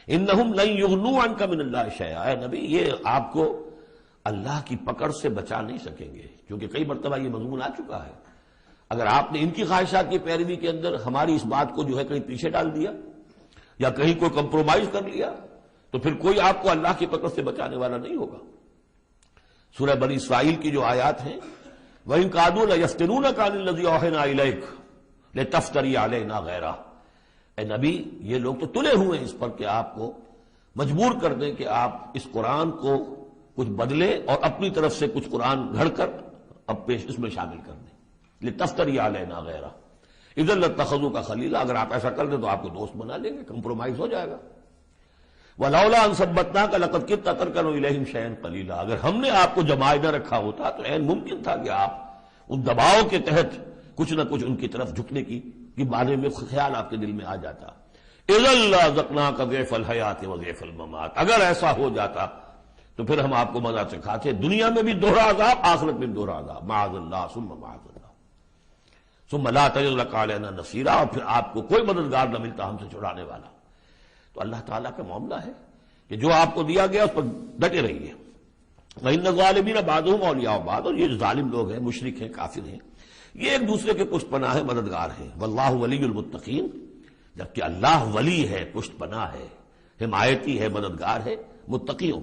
انہم لن یغنوا عنک من اللہ شیئا، اے نبی یہ آپ کو اللہ کی پکڑ سے بچا نہیں سکیں گے، کیونکہ کئی مرتبہ یہ مضمون آ چکا ہے۔ اگر آپ نے ان کی خواہشات کی پیروی کے اندر ہماری اس بات کو جو ہے کہیں پیچھے ڈال دیا یا کہیں کوئی کمپرومائز کر لیا تو پھر کوئی آپ کو اللہ کی پکڑ سے بچانے والا نہیں ہوگا۔ سورہ بنی اسرائیل کی جو آیات ہیں، وَإِن كَادُوا لَيَفْتِنُونَكَ عَنِ الَّذِي أَوْحَيْنَا إِلَيْكَ لِتَفْتَرِيَ عَلَيْنَا غَيْرَهُ، اے نبی یہ لوگ تو تلے ہوئے ہیں اس پر کہ آپ کو مجبور کر دیں کہ آپ اس قرآن کو کچھ بدلے اور اپنی طرف سے کچھ قرآن گھڑ کر اب پیش اس میں شامل کر دیں۔ لِتَفْتَرِيَ عَلَيْنَا غَيْرَهُ اِذًا لَاتَّخَذُوكَ خَلِيلًا، اگر آپ ایسا کر دیں تو آپ کو دوست بنا لیں گے، کمپرومائز ہو جائے گا۔ وَلَوْلَا أَن ثَبَّتْنَاكَ لَقَدْ كِدتَّ تَرْكَنُ إِلَيْهِمْ شَيْئًا قَلِيلًا، اگر ہم نے آپ کو جمائے نہ رکھا ہوتا تو عین ممکن تھا کہ آپ ان دباؤ کے تحت کچھ نہ کچھ ان کی طرف جھکنے کی بارے میں خیال آپ کے دل میں آ جاتا۔ اِذًا لَأَذَقْنَاكَ ضِعْفَ الْحَيَاةِ وَضِعْفَ الْمَمَاتِ، اگر ایسا ہو جاتا تو پھر ہم آپ کو مزہ چکھاتے، دنیا میں بھی دوہرا عذاب، آخرت میں بھی دوہرا عذاب، معاذ اللہ ثم معاذ اللہ، ثم لا تجد لك علينا نصيرا، اور پھر آپ کو کوئی مددگار نہ ملتا ہم سے چھڑانے والا۔ تو اللہ تعالیٰ کا معاملہ ہے کہ جو آپ کو دیا گیا اس پر ڈٹے رہیے۔ وَإِنَّ الظَّالِمِينَ بَعْضُهُمْ أَوْلِيَاءُ بَعْضٍ، اور یہ جو ظالم لوگ ہیں، مشرک ہیں، کافر ہیں، یہ ایک دوسرے کے پشت پناہ ہے، مددگار ہیں۔ وَاللَّهُ وَلِيُّ الْمُتَّقِينَ، جبکہ اللہ ولی ہے، پشت پناہ ہے، حمایتی ہے، مددگار ہے متقیوں۔